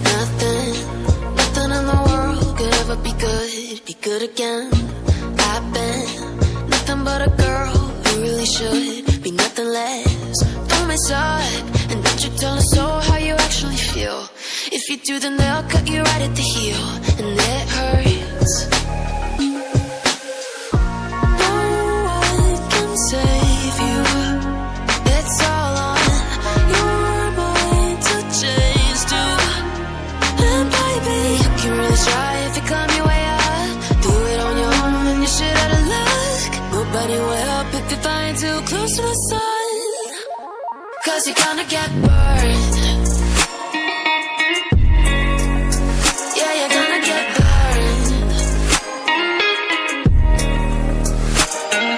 Nothing, nothing in the world could ever be good again. I've been nothing but a girl who really should be nothing less. Don't mess up, and don't you tell us so how you actually feel. If you do, then they'll cut you right at the heel, and it hurts. No one can save you. It's all on your mind to change too. And baby, you can really try if you climb your way up. Do it on your own and you're shit out of luck. Nobody will help if you're flying too close to the sun. 'Cause you're gonna get burned. Yeah, you're gonna get burned.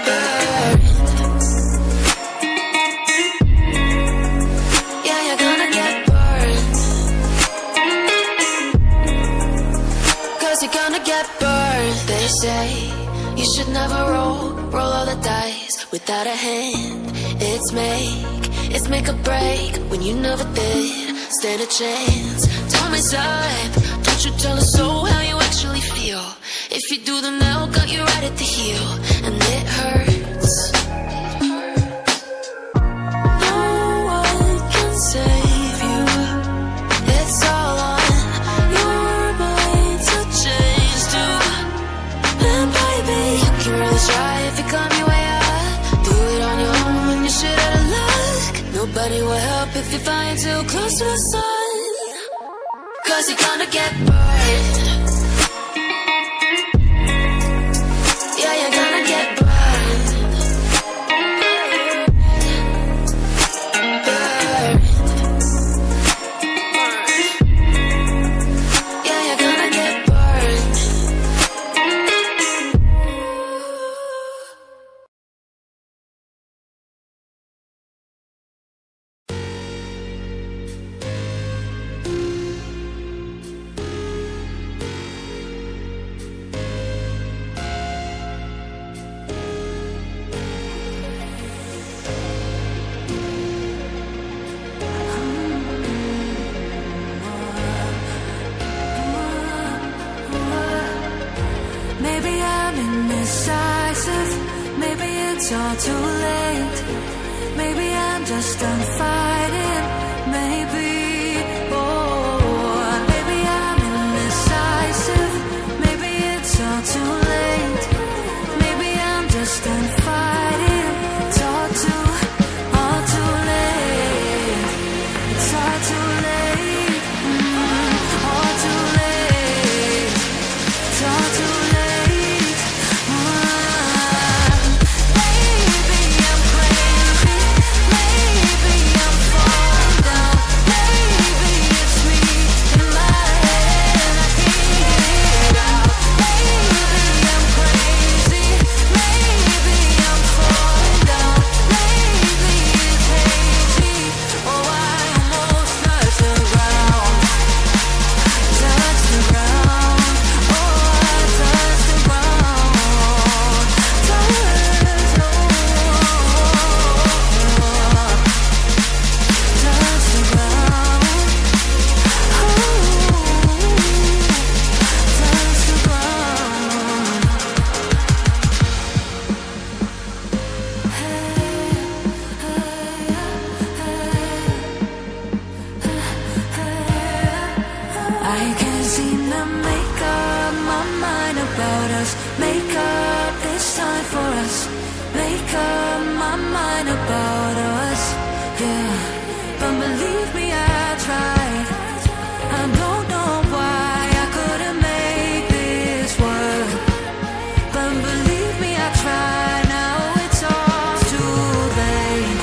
Burned. Yeah, you're gonna get burned. 'Cause you're gonna get burned. They say you should never roll all the dice without a hand. It's make or break when you never did stand a chance. Don't mess up, don't you tell us so how you actually feel. If you do, then they'll cut you right at the heel, and it hurts. No one can save you. It's all on your mind to change too. And baby, you can really try if you climb your way up. Do it on your own when you're shit out of luck. Nobody will help if you're flying too close to the sun. 'Cause you're gonna get burned. Yeah, you're gonna get burned. Burned. Yeah, you're gonna get burned. Maybe I'm indecisive, maybe it's all too late. Maybe I'm just done fighting, maybe. Oh, maybe I'm indecisive, maybe it's all too late. Maybe I'm just done fighting, it's all too late. It's all too late, all too late. It's all too late. I can't seem to make up my mind about us. Make up this time for us. Make up my mind about us. Yeah, but believe me, I tried. I don't know why I couldn't make this work. But believe me, I tried. Now it's all too late.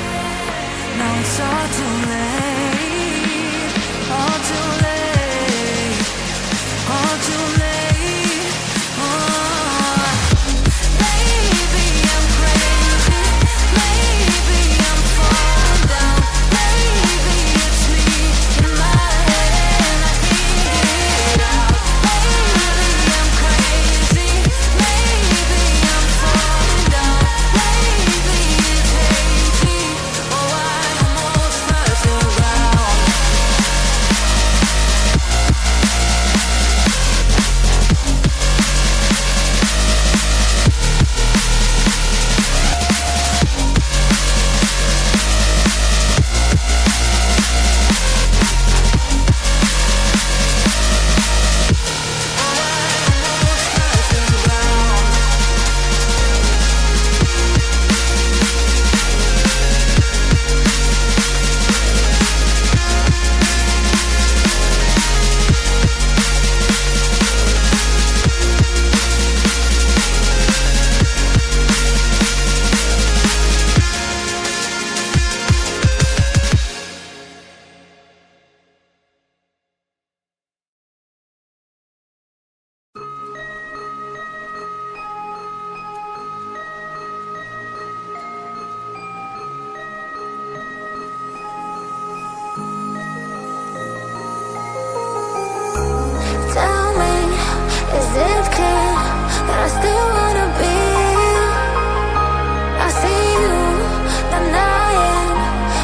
Now it's all too late. All too late. All too late. Oh, maybe I'm crazy. Maybe I'm falling. still wanna be. I see you denying,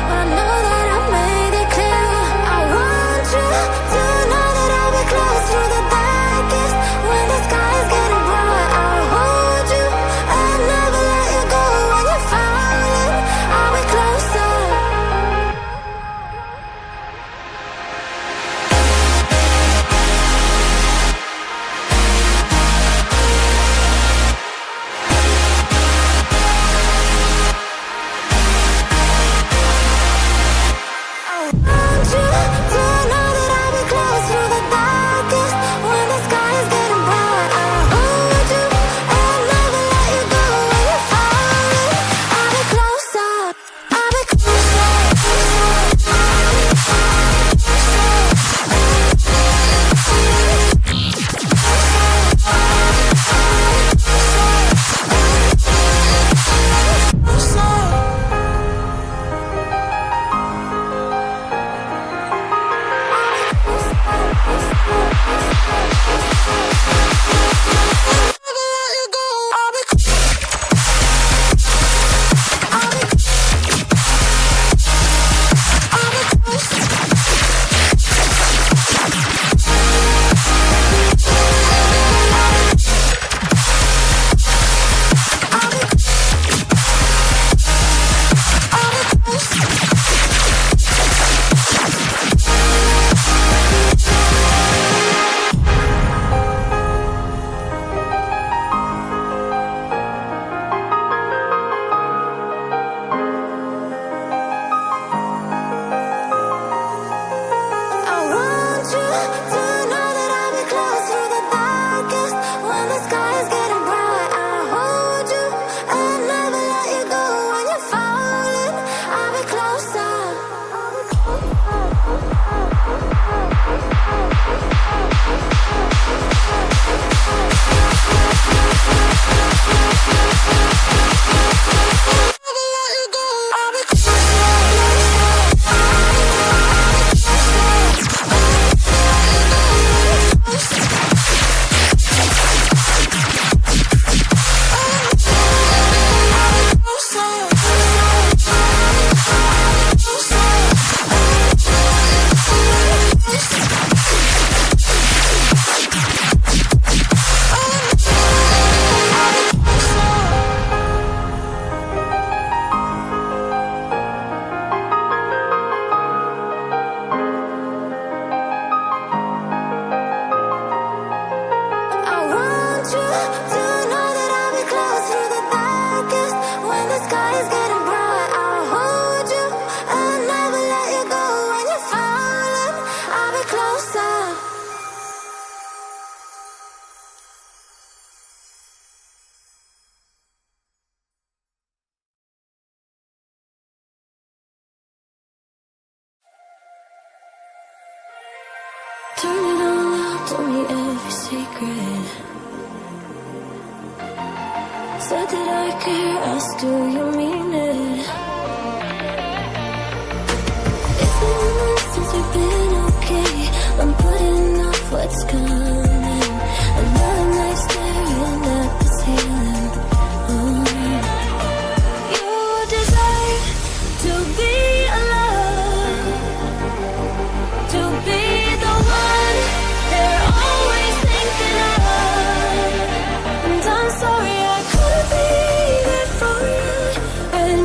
but I know that I made it clear. I want you to know that I'll be close through the darkest when the sky is getting bright. I'll hold you and never let you go. When you're falling, I'll be closer. Want you to know that I'll be close through the darkest when the sky is getting bright. I'll hold you and never let you go. When you're falling, I'll be closer. I'll be closer. I want you to know that I'll be close through the darkest when the sky is getting bright. I'll hold you and never let you go. When you're falling, I'll be closer. I want you to know that I'll be close through the darkest when the sky is getting bright. I'll hold you and never let you go. When you're falling, I'll be closer. Turn it all out, told me every secret. Said that I care, asked do you mean it? It's been a month since we've been okay. I'm putting off what's coming. Another night staring at the ceiling. You desire to be alone, to be the one they're always thinking of. And I'm sorry I couldn't be there for you. And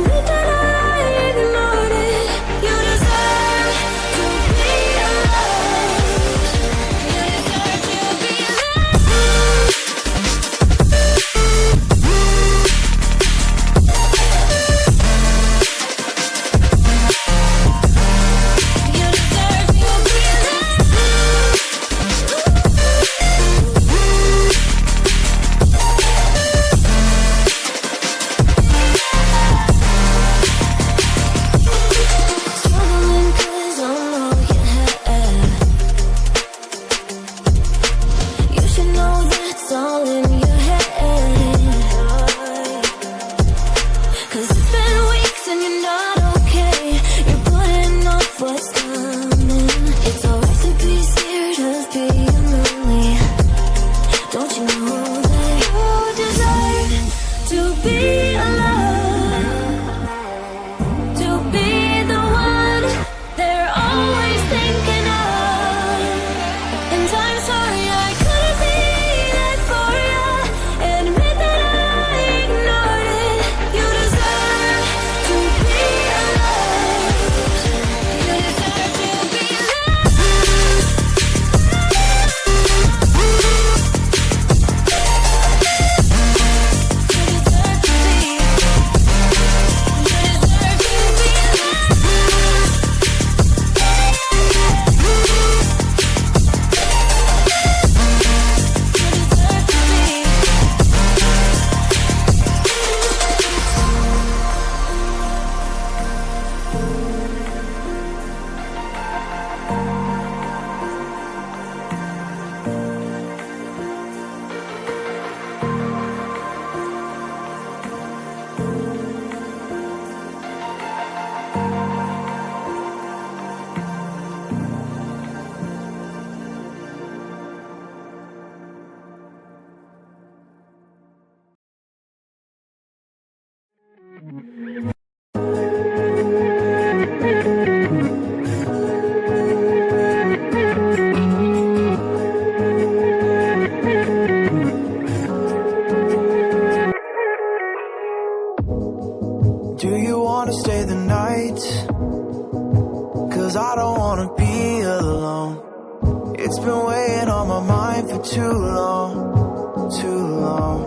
It's been weighing on my mind for too long, too long.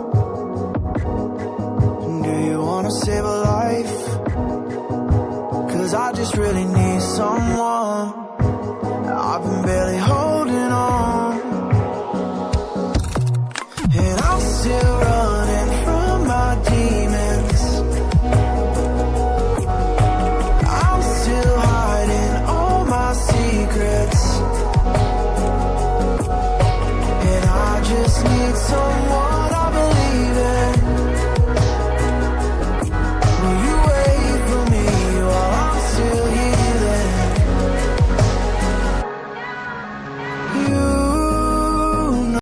Do you wanna save a life? 'Cause I just really need someone. I've been barely holding on, and I'm still running from my demons. I'm still hiding all my secrets, and I just need someone.